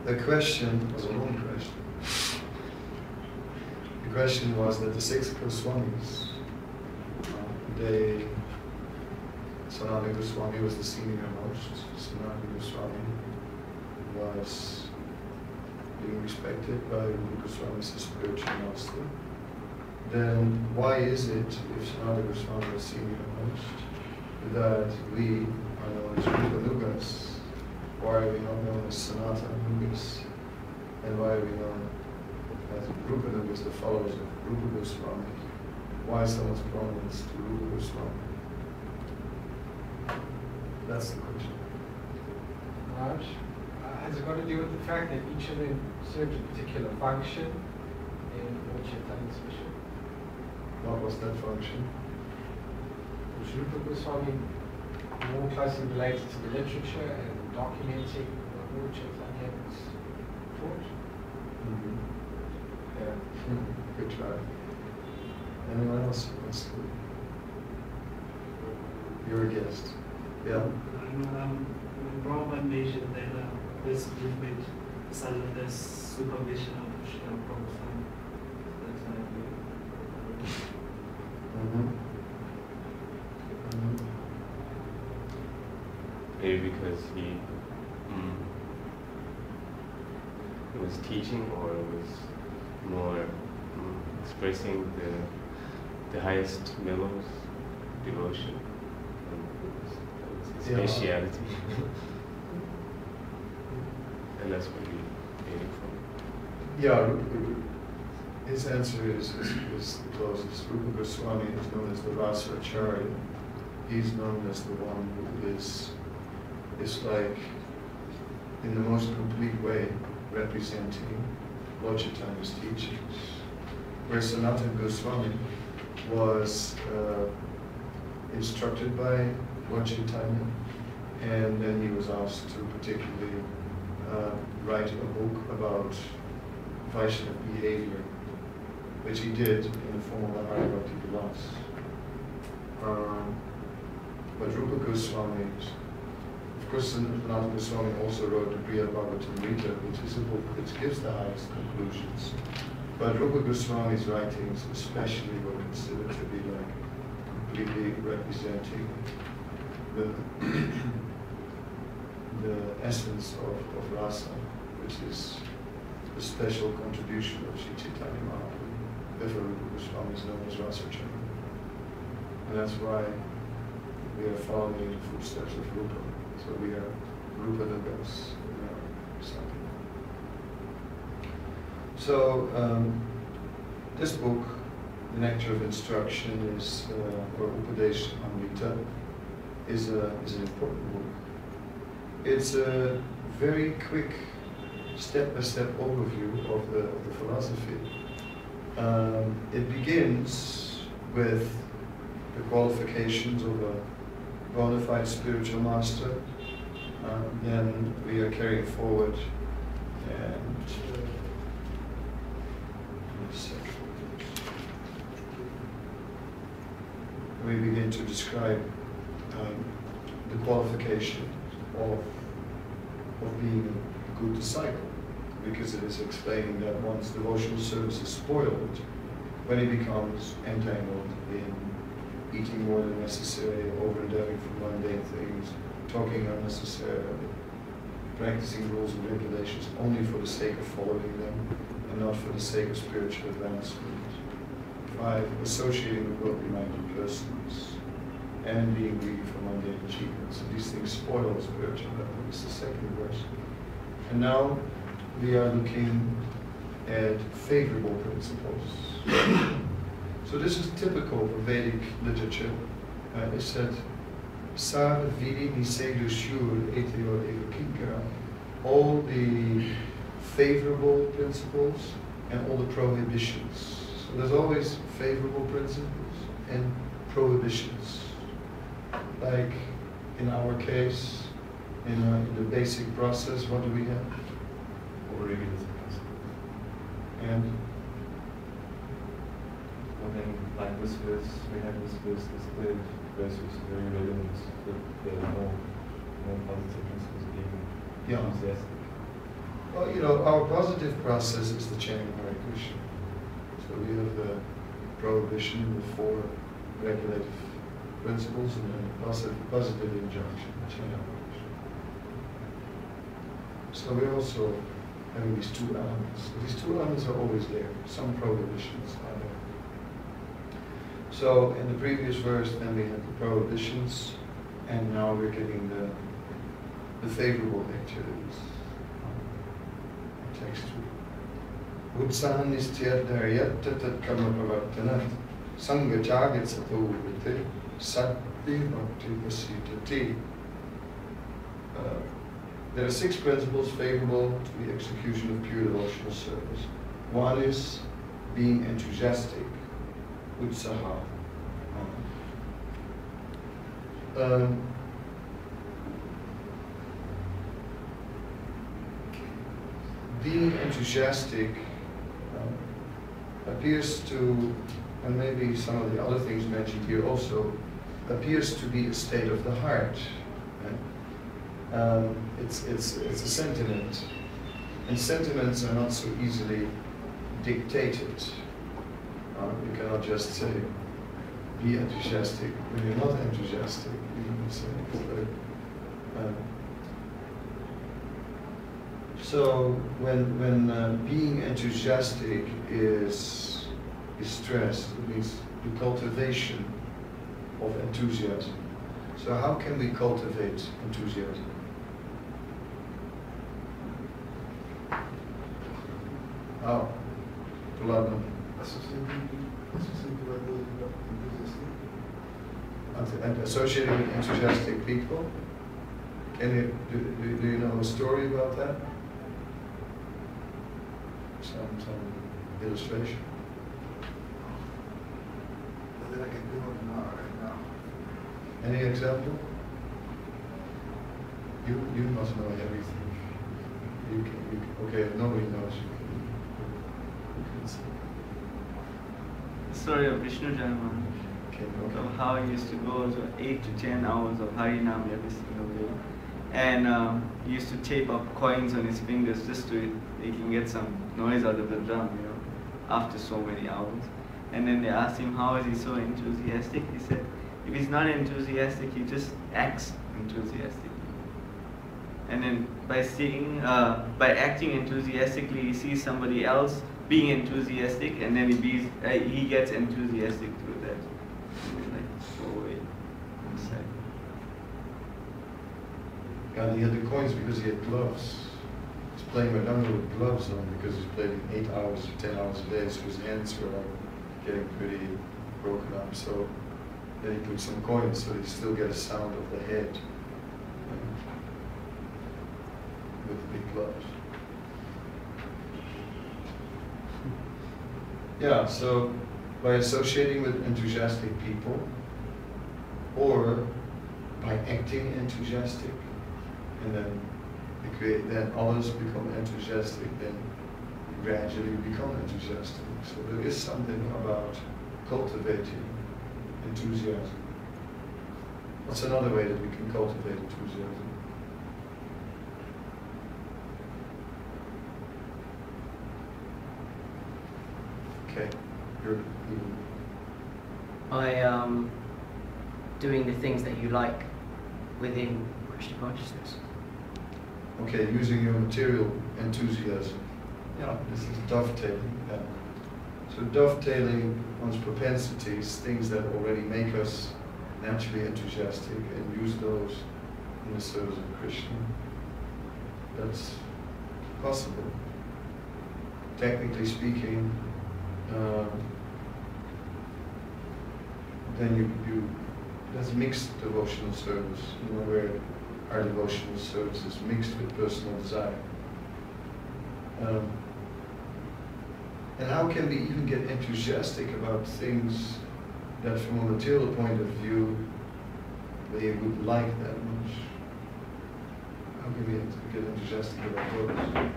the question was a long question. The question was that the 6 Goswamis, Sanatana Goswami was the senior most. Sanatana Goswami was being respected by Rupa Goswami as a spiritual master. Then why is it, if Sanatana Goswami was senior most, that we are known as Rupa Nugas? Why are we not known as Sanatana Nugas? And why are we known as Rupa Nugas, the followers of Rupa Goswami? Why so much prominence to Rupa Goswami? That's the question. Raj, has it got to do with the fact that each of them serves a particular function in Lord Chaitanya's mission? What was that function? Was Rupa Goswami more closely related to the literature and documenting what Lord Chaitanya was taught? Mm-hmm. Yeah. Good try. Anyone else wants to? You're a guest. Yeah. When Prabhupada mentioned that this movement is under the supervision of Srila Prabhupada, that's why Maybe because he was teaching or was more expressing the highest mellows, devotion. Speciality. And that's what we aim for. Yeah, his answer is the closest. Rupa Goswami is known as the Rasa Acharya. He's known as the one who is like, in the most complete way, representing Lord Chaitanya's teachings. Where Sanatana Goswami was instructed by Lord Chaitanya, and then he was asked to particularly write a book about Vaishnava behavior, which he did in the form of the Hari Bhakti Vilas. But Rupa Goswami, of course, Sanatana Goswami also wrote the Brihad Bhagavatamrita, which is a book which gives the highest conclusions. But Rupa Goswami's writings especially were considered to be like completely representing the essence of rasa, which is the special contribution of Sri Chaitanya Mahaprabhu. Therefore, Rupa Goswami is known as Rasacharya. And that's why we are following in the footsteps of Rupa. So we are Rupa Nugas. So this book, The Nectar of Instruction, is or Upadesh Amrita, is an important book. It's a very quick, step-by-step overview of the philosophy. It begins with the qualifications of a bona fide spiritual master. Then we are carrying forward and we begin to describe the qualification of being a good disciple, because it is explaining that one's devotional service is spoiled when he becomes entangled in eating more than necessary, over-endeavoring for mundane things, talking unnecessarily, practicing rules and regulations only for the sake of following them and not for the sake of spiritual advancement. 5, associating with worldly-minded persons and being greedy for mundane achievements. So these things spoil spiritual level. This is the second verse. And now we are looking at favorable principles. So this is typical of Vedic literature. It said, Sa vidi nisedu shur etio evakinkara. All the favorable principles and all the prohibitions. So there's always favorable principles and prohibitions. Like in our case, in the basic process, what do we have? And then, like this verse, we have this verse, this third verse, which is very relevant with the more positive principles being enthusiastic. Well, you know, our positive process is the chanting Hare Krishna. So we have the prohibition, the 4 regulative principles, and then positive injunction, chanting Hare Krishna. So we're also having these 2 elements. So these 2 elements are always there. Some prohibitions are there. So in the previous verse, then we had the prohibitions, and now we're getting the favorable activities. Text 2. Utsahan istyadharyat tat karma pravartanat sangha jagat sato vriti sati bhakti pasitati. There are 6 principles favorable to the execution of pure devotional service. One is being enthusiastic, utsaha. Being enthusiastic appears to, and maybe some of the other things mentioned here also, appears to be a state of the heart. Right? It's a sentiment, and sentiments are not so easily dictated. You cannot just say, be enthusiastic when you're not enthusiastic. You can say, so when being enthusiastic is stressed, it means the cultivation of enthusiasm. So how can we cultivate enthusiasm? How? And associating with enthusiastic people? Can you, do you know a story about that? Some illustration. That I can do it right now. Any example? You must know everything. You can, okay, if nobody knows, you can say. The story of Vishnu Jaiman. Okay. Of how he used to go to 8 to 10 hours of Harinam every single day. And he used to tape up coins on his fingers just to he can get some noise out of the drum, you know, after so many hours. And then they asked him, how is he so enthusiastic? He said, if he's not enthusiastic, he just acts enthusiastically. And then by acting enthusiastically, he sees somebody else being enthusiastic, and then he gets enthusiastic through that. Like, go away inside. And he had the coins because he had gloves. He's playing Madonna with gloves on because he's playing 8 hours or 10 hours a day, so his hands were like getting pretty broken up. So then he put some coins so he still get a sound of the head with the big gloves. Yeah, so by associating with enthusiastic people, or by acting enthusiastic, and then then others become enthusiastic, then gradually become enthusiastic. So there is something about cultivating enthusiasm. What's another way that we can cultivate enthusiasm? Okay, you're by doing the things that you like within Krishna consciousness. okay, using your material enthusiasm. Yeah, this is dovetailing. Yeah. So dovetailing one's propensities, things that already make us naturally enthusiastic, and use those in the service of Krishna. That's possible. Technically speaking, then that's mixed devotional service, where our devotional service is mixed with personal desire. And how can we even get enthusiastic about things that from a material point of view they would like that much? How can we get enthusiastic about those?